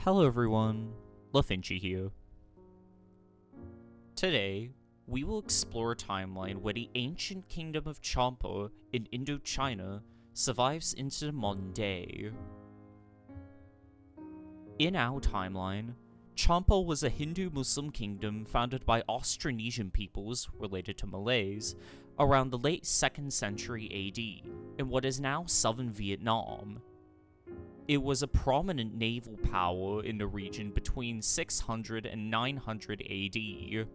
Hello everyone, LaFinchy here. Today, we will explore a timeline where the ancient kingdom of Champa in Indochina survives into the modern day. In our timeline, Champa was a Hindu-Muslim kingdom founded by Austronesian peoples, related to Malays, around the late 2nd century AD, in what is now southern Vietnam. It was a prominent naval power in the region between 600 and 900 AD,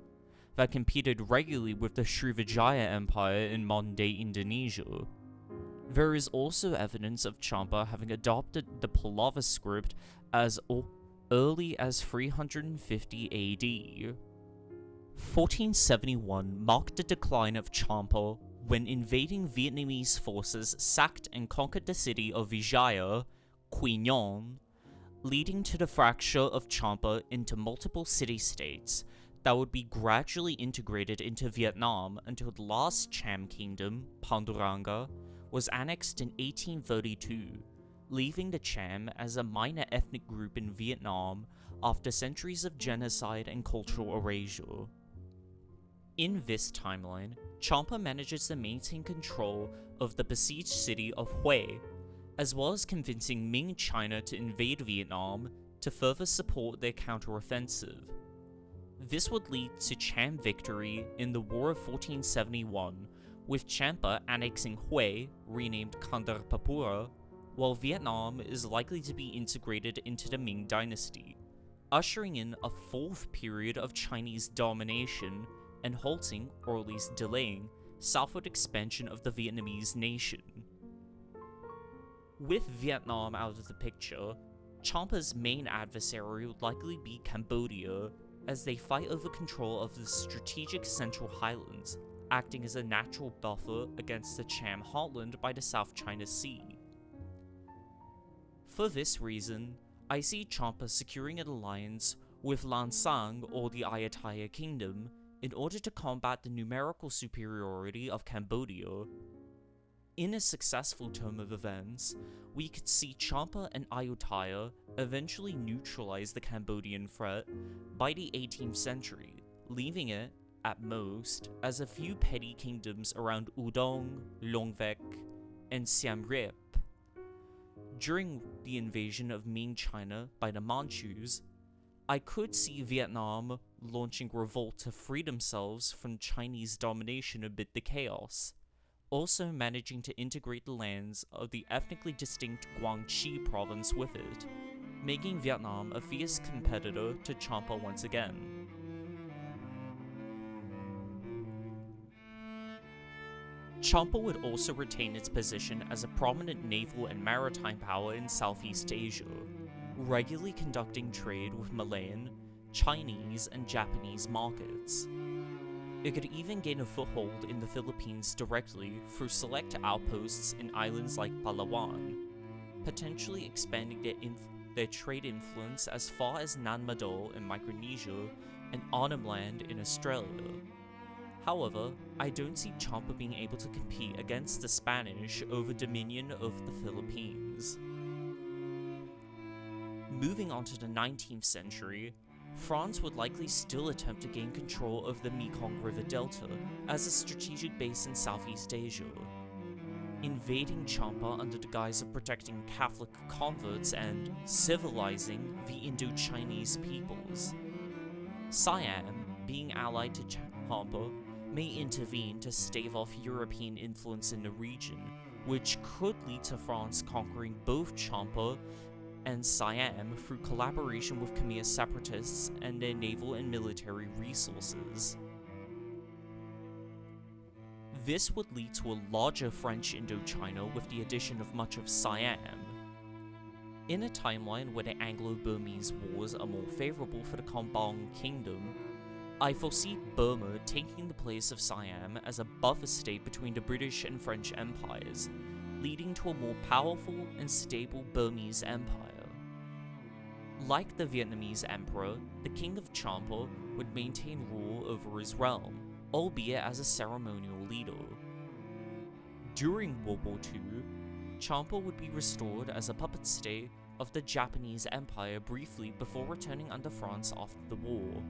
that competed regularly with the Srivijaya Empire in modern-day Indonesia. There is also evidence of Champa having adopted the Pallava script as early as 350 AD. 1471 marked the decline of Champa when invading Vietnamese forces sacked and conquered the city of Vijaya, Quy Nhon, leading to the fracture of Champa into multiple city-states that would be gradually integrated into Vietnam until the last Cham kingdom, Panduranga, was annexed in 1832, leaving the Cham as a minor ethnic group in Vietnam after centuries of genocide and cultural erasure. In this timeline, Champa manages to maintain control of the besieged city of Hue, as well as convincing Ming China to invade Vietnam to further support their counteroffensive. This would lead to Cham victory in the War of 1471, with Champa annexing Hue, renamed Kandarpapura, while Vietnam is likely to be integrated into the Ming dynasty, ushering in a fourth period of Chinese domination and halting, or at least delaying, southward expansion of the Vietnamese nation. With Vietnam out of the picture, Champa's main adversary would likely be Cambodia, as they fight over control of the strategic Central Highlands, acting as a natural buffer against the Cham Heartland by the South China Sea. For this reason, I see Champa securing an alliance with Lan Xang or the Ayutthaya kingdom in order to combat the numerical superiority of Cambodia. In a successful turn of events, we could see Champa and Ayutthaya eventually neutralize the Cambodian threat by the 18th century, leaving it, at most, as a few petty kingdoms around Oudong, Longvek, and Siem Reap. During the invasion of Ming China by the Manchus, I could see Vietnam launching revolt to free themselves from Chinese domination amid the chaos, also managing to integrate the lands of the ethnically distinct Guangxi province with it, making Vietnam a fierce competitor to Champa once again. Champa would also retain its position as a prominent naval and maritime power in Southeast Asia, regularly conducting trade with Malayan, Chinese, and Japanese markets. It could even gain a foothold in the Philippines directly through select outposts in islands like Palawan, potentially expanding their trade influence as far as Nan Madol in Micronesia and Arnhem Land in Australia. However, I don't see Champa being able to compete against the Spanish over dominion of the Philippines. Moving on to the 19th century, France would likely still attempt to gain control of the Mekong River Delta as a strategic base in Southeast Asia, invading Champa under the guise of protecting Catholic converts and civilizing the Indo-Chinese peoples. Siam, being allied to Champa, may intervene to stave off European influence in the region, which could lead to France conquering both Champa and Siam through collaboration with Khmer separatists and their naval and military resources. This would lead to a larger French Indochina with the addition of much of Siam. In a timeline where the Anglo-Burmese wars are more favorable for the Cambodian kingdom, I foresee Burma taking the place of Siam as a buffer state between the British and French empires, leading to a more powerful and stable Burmese empire. Like the Vietnamese emperor, the king of Champa would maintain rule over his realm, albeit as a ceremonial leader. During World War II, Champa would be restored as a puppet state of the Japanese Empire briefly before returning under France after the war.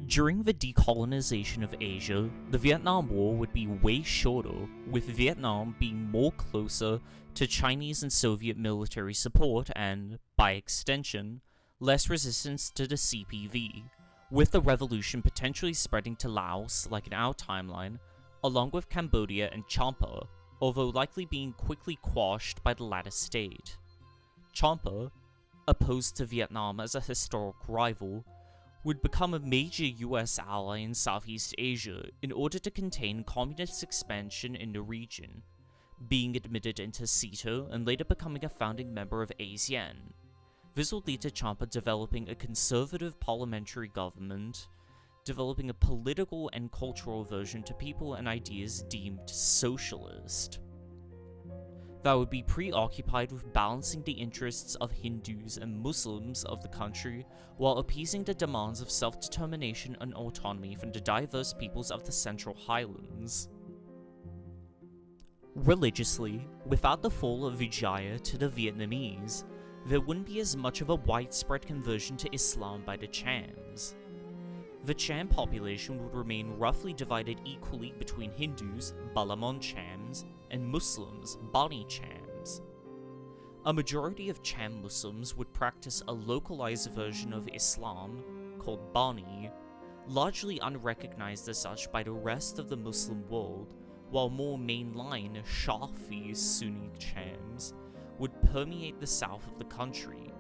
During the decolonization of Asia, the Vietnam War would be way shorter, with Vietnam being more closer to Chinese and Soviet military support and, by extension, less resistance to the CPV, with the revolution potentially spreading to Laos, like in our timeline, along with Cambodia and Champa, although likely being quickly quashed by the latter state. Champa, opposed to Vietnam as a historic rival, would become a major US ally in Southeast Asia in order to contain communist expansion in the region, being admitted into CETA and later becoming a founding member of ASEAN. This would lead to Champa developing a conservative parliamentary government, developing a political and cultural aversion to people and ideas deemed socialist, that would be preoccupied with balancing the interests of Hindus and Muslims of the country while appeasing the demands of self-determination and autonomy from the diverse peoples of the Central Highlands. Religiously, without the fall of Vijaya to the Vietnamese, there wouldn't be as much of a widespread conversion to Islam by the Chams. The Cham population would remain roughly divided equally between Hindus, Balamon Chams, and Muslims, Bani Chams. A majority of Cham Muslims would practice a localized version of Islam, called Bani, largely unrecognized as such by the rest of the Muslim world, while more mainline Shafi Sunni Chams would permeate the south of the country.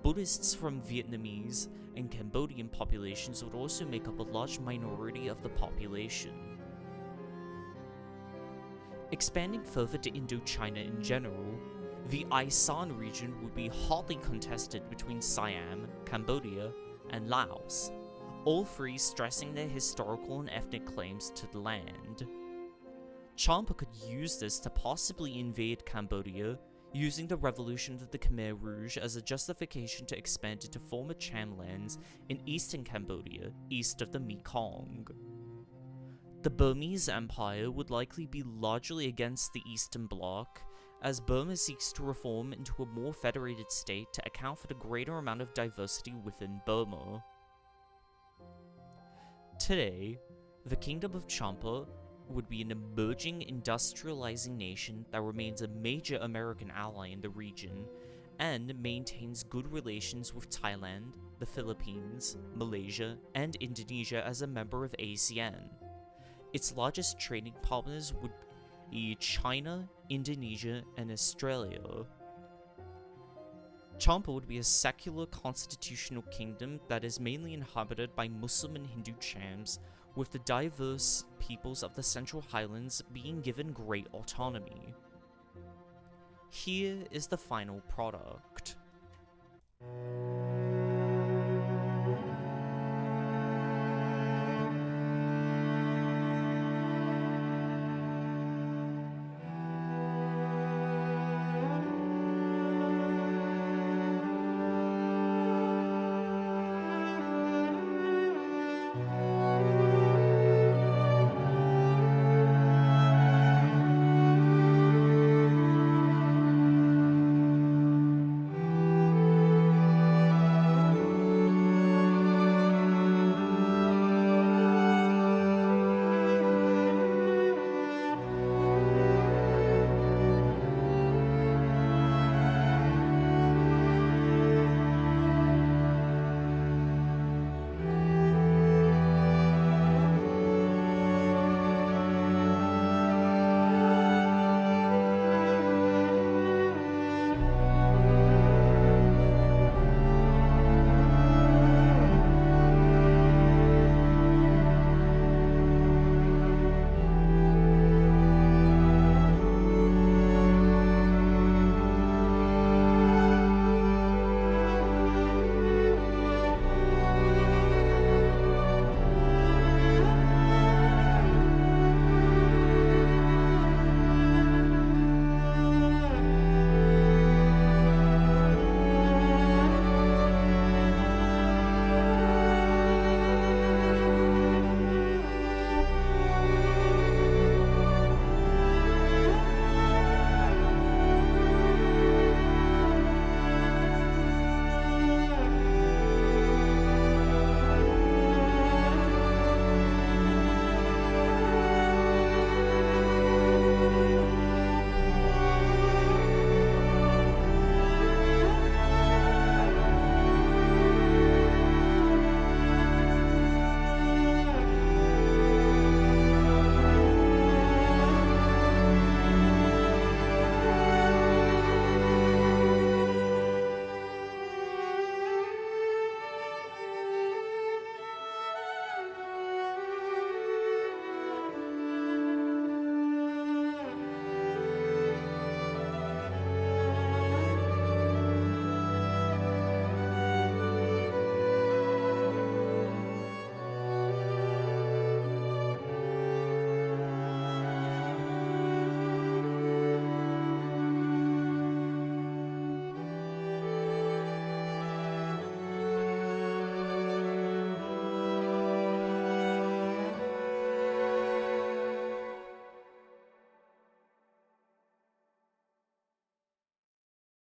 Buddhists from Vietnamese and Cambodian populations would also make up a large minority of the population. Expanding further to Indochina in general, the Isan region would be hotly contested between Siam, Cambodia, and Laos, all three stressing their historical and ethnic claims to the land. Champa could use this to possibly invade Cambodia, using the revolution of the Khmer Rouge as a justification to expand into former Cham lands in eastern Cambodia, east of the Mekong. The Burmese Empire would likely be largely against the Eastern Bloc, as Burma seeks to reform into a more federated state to account for the greater amount of diversity within Burma. Today, the Kingdom of Champa would be an emerging industrializing nation that remains a major American ally in the region and maintains good relations with Thailand, the Philippines, Malaysia, and Indonesia as a member of ASEAN. Its largest trading partners would be China, Indonesia, and Australia. Champa would be a secular constitutional kingdom that is mainly inhabited by Muslim and Hindu Chams, with the diverse peoples of the Central Highlands being given great autonomy. Here is the final product.